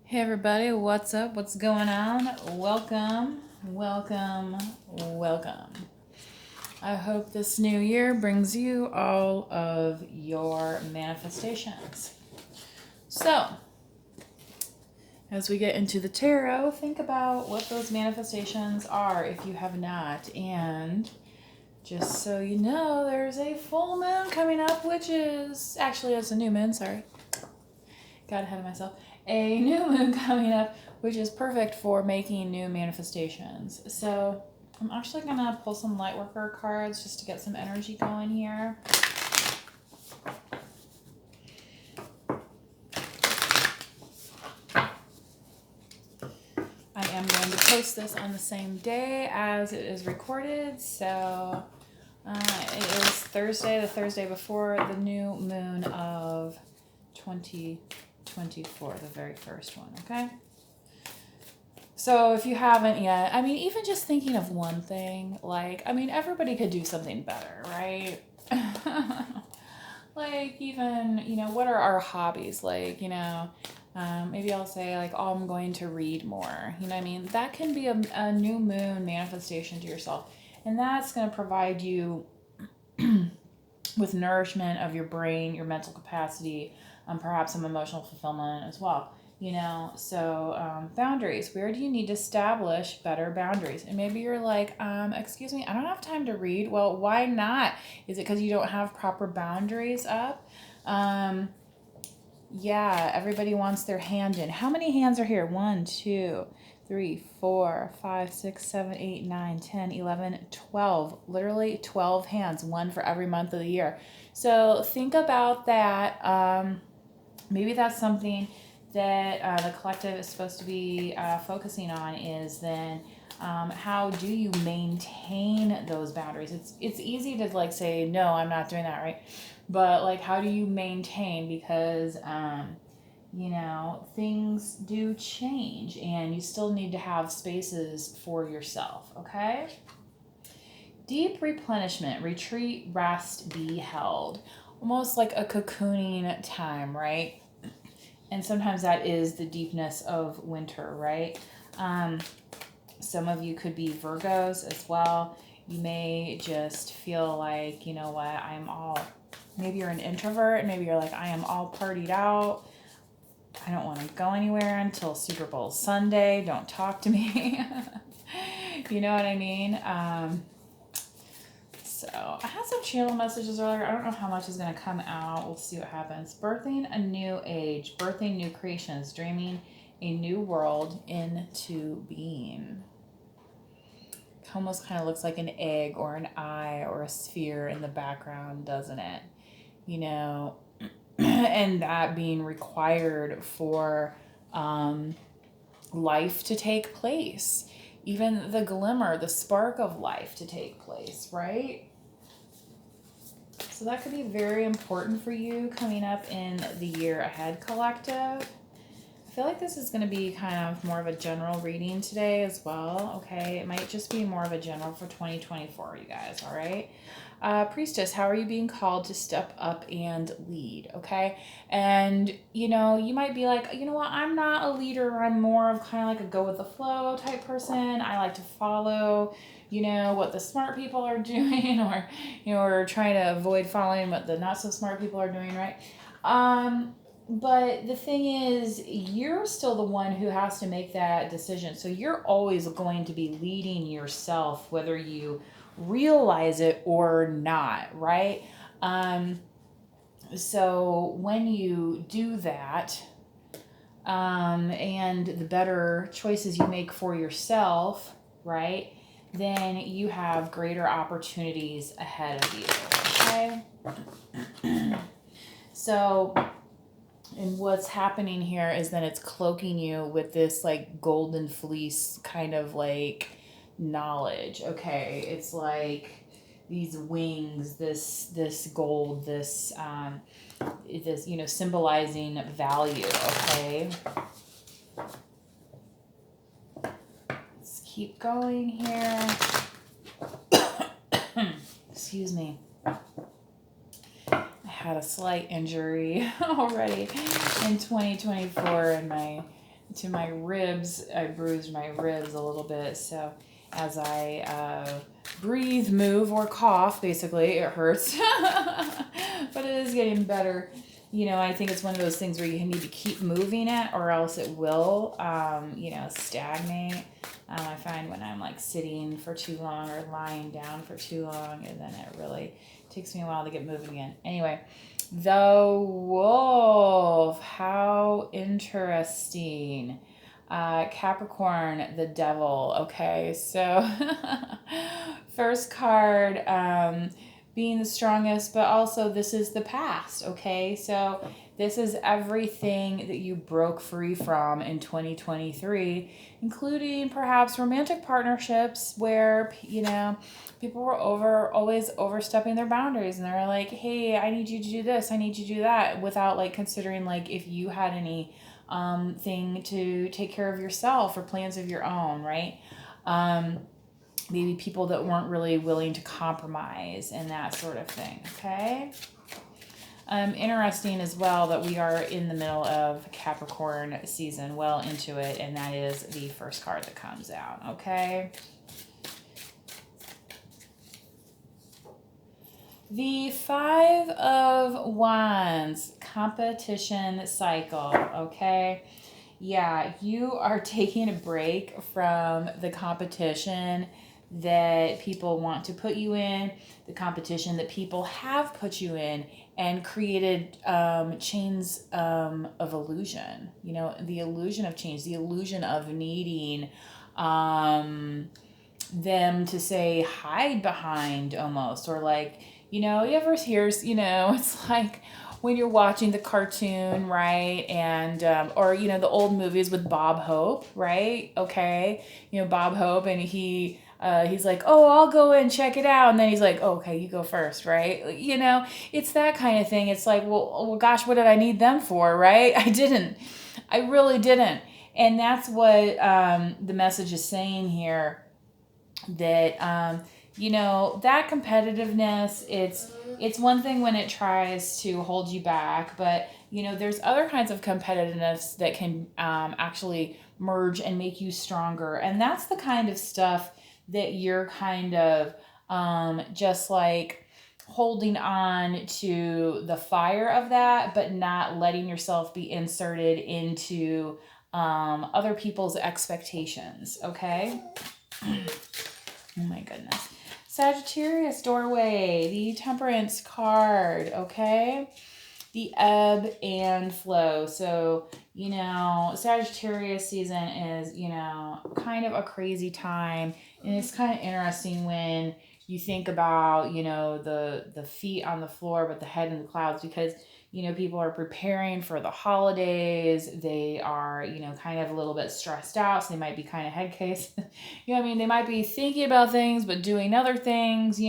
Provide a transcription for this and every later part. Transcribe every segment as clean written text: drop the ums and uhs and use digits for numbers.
Hey everybody, what's up? What's going on? Welcome, welcome, welcome. I hope this new year brings you all of your manifestations. So, as we get into the tarot, think about what those manifestations are if you have not. And just so you know, there's a full moon coming up, which is actually, it's a new moon, sorry. Got ahead of myself. A new moon coming up, which is perfect for making new manifestations. So I'm actually going to pull some light worker cards just to get some energy going here. I am going to post this on the same day as it is recorded. So it is Thursday, the Thursday before the new moon of 2024, the very first one, okay? So if you haven't yet, even just thinking of one thing, everybody could do something better, right? Even, what are our hobbies? Maybe I'll say, oh, I'm going to read more. That can be a new moon manifestation to yourself. And that's going to provide you with nourishment of your brain, your mental capacity, perhaps some emotional fulfillment as well. Boundaries. Where do you need to establish better boundaries? And maybe you're like, excuse me, I don't have time to read. Well, why not? Is it because you don't have proper boundaries up? Yeah, everybody wants their hand in. How many hands are here? 1, 2, 3, 4, 5, 6, 7, 8, 9, 10, 11, 12. Literally 12 hands, one for every month of the year. So think about that. Maybe that's something that the collective is supposed to be focusing on, is then how do you maintain those boundaries? It's easy to say, no, I'm not doing that, right? But how do you maintain? Because things do change and you still need to have spaces for yourself, okay? Deep replenishment, retreat, rest, be held. Almost like a cocooning time, right? And sometimes that is the deepness of winter, right? Some of you could be Virgos as well. You may just feel like, maybe you're an introvert and maybe you're like, I am all partied out. I don't want to go anywhere until Super Bowl Sunday. Don't talk to me. You know what I mean? So I had some channel messages earlier. I don't know how much is going to come out. We'll see what happens. Birthing a new age, birthing new creations, dreaming a new world into being. Almost kind of looks like an egg or an eye or a sphere in the background, doesn't it? And that being required for life to take place. Even the glimmer, the spark of life to take place, right? So that could be very important for you coming up in the year ahead, collective. I feel like this is going to be kind of more of a general reading today as well, okay? It might just be more of a general for 2024, you guys, all right? Priestess, how are you being called to step up and lead, okay? And, you might be like, you know what, I'm not a leader. I'm more of kind of like a go with the flow type person. I like to follow, what the smart people are doing, or, or trying to avoid following what the not so smart people are doing, right? But the thing is, you're still the one who has to make that decision. So you're always going to be leading yourself, whether you realize it or not, right? So when you do that, and the better choices you make for yourself, right, then you have greater opportunities ahead of you, okay? So, and what's happening here is that it's cloaking you with this golden fleece kind of knowledge, okay? It's like these wings, this gold, this symbolizing value, okay? Let's keep going here. Excuse me. I had a slight injury already in 2024 in my to my ribs. I bruised my ribs a little bit, so as I breathe, move, or cough, basically, it hurts. But it is getting better. You know, I think it's one of those things where you need to keep moving it or else it will, stagnate. I find when I'm like sitting for too long or lying down for too long, and then it really takes me a while to get moving again. Anyway, the wolf. How interesting. Capricorn, the devil. Okay, so first card, being the strongest, but also this is the past. Okay, so this is everything that you broke free from in 2023, including perhaps romantic partnerships where, people were always overstepping their boundaries, and they're like, hey, I need you to do this, I need you to do that, without like considering like if you had any thing to take care of yourself or plans of your own, right? Maybe people that weren't really willing to compromise and that sort of thing. Okay. Interesting as well that we are in the middle of Capricorn season, well into it, and that is the first card that comes out. Okay. The Five of Wands, competition cycle. Okay. Yeah, you are taking a break from the competition that people want to put you in, the competition that people have put you in, and created chains of illusion. The illusion of change, the illusion of needing them to say hide behind almost, or like, you ever hear, it's like when you're watching the cartoon, right? And, or, the old movies with Bob Hope, right? Okay. Bob Hope, and he's like, oh, I'll go and check it out. And then he's like, oh, okay, you go first, right? It's that kind of thing. It's like, well, gosh, what did I need them for, right? I really didn't. And that's what the message is saying here, that, that competitiveness, it's one thing when it tries to hold you back, but, there's other kinds of competitiveness that can actually merge and make you stronger. And that's the kind of stuff that you're kind of just like holding on to the fire of that, but not letting yourself be inserted into other people's expectations. Okay. Oh my goodness. Sagittarius doorway, the Temperance card. Okay. The ebb and flow. So, Sagittarius season is, kind of a crazy time. And it's kind of interesting when you think about, the feet on the floor, but the head in the clouds, because, people are preparing for the holidays. They are, kind of a little bit stressed out. So they might be kind of head case. They might be thinking about things, but doing other things,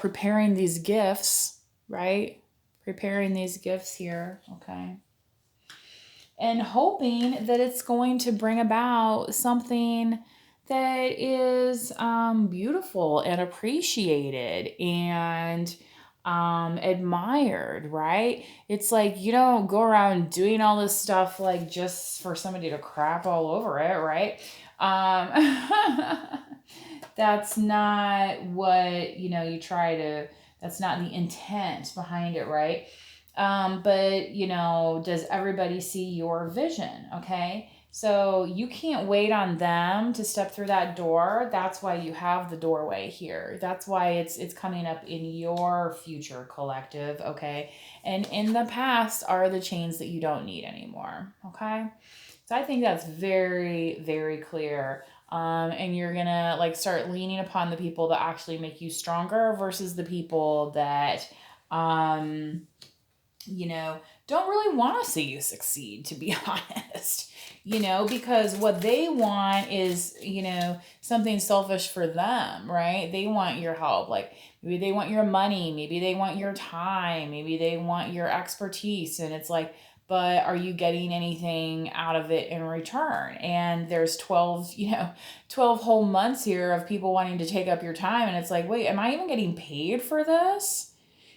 preparing these gifts, right? Preparing these gifts here. Okay. And hoping that it's going to bring about something that is beautiful and appreciated and admired, right? It's like you don't go around doing all this stuff like just for somebody to crap all over it, right? That's not what, you try to, that's not the intent behind it, right? But, does everybody see your vision? Okay. So you can't wait on them to step through that door. That's why you have the doorway here. That's why it's coming up in your future collective. Okay. And in the past are the chains that you don't need anymore. Okay. So I think that's very, very clear. And you're gonna like start leaning upon the people that actually make you stronger versus the people that, don't really want to see you succeed, to be honest, because what they want is, something selfish for them, right? They want your help. Like maybe they want your money, maybe they want your time, maybe they want your expertise. And it's like, but are you getting anything out of it in return? And there's 12 whole months here of people wanting to take up your time. And it's like, wait, am I even getting paid for this?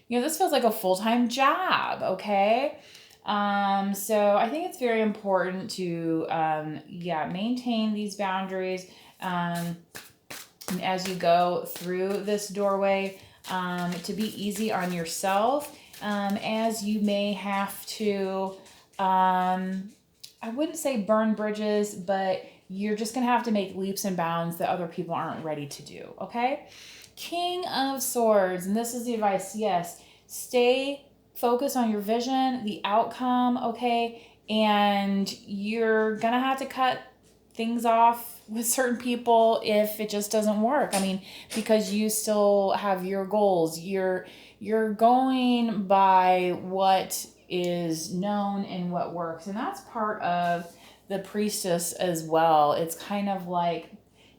This feels like a full-time job, okay? So I think it's very important to, yeah, maintain these boundaries. And as you go through this doorway, to be easy on yourself, as you may have to, I wouldn't say burn bridges, but you're just going to have to make leaps and bounds that other people aren't ready to do, okay? King of Swords, and this is the advice, yes, stay focused on your vision, the outcome, okay? And you're going to have to cut things off with certain people if it just doesn't work. I mean, because you still have your goals. You're going by what is known and what works. And that's part of the priestess as well. It's kind of like,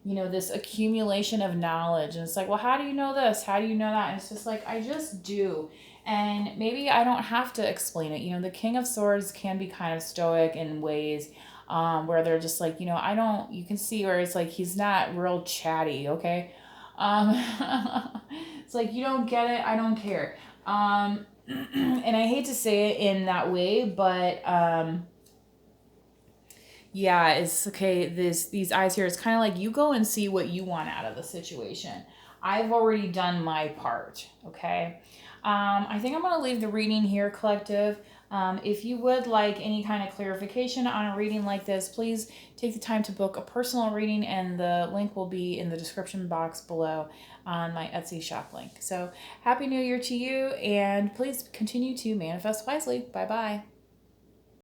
you know, this accumulation of knowledge. And it's like, well, how do you know this? How do you know that? And it's just like, I just do. And maybe I don't have to explain it. You know, the King of Swords can be kind of stoic in ways, where they're just like, you know, I don't, you can see where it's like he's not real chatty, okay? Um, it's like, you don't get it, I don't care. And I hate to say it in that way, but yeah, it's okay. These eyes here, it's kind of like you go and see what you want out of the situation. I've already done my part, okay? I think I'm going to leave the reading here, collective. If you would like any kind of clarification on a reading like this, please take the time to book a personal reading, and the link will be in the description box below on my Etsy shop link. So, Happy New Year to you, and please continue to manifest wisely. Bye bye.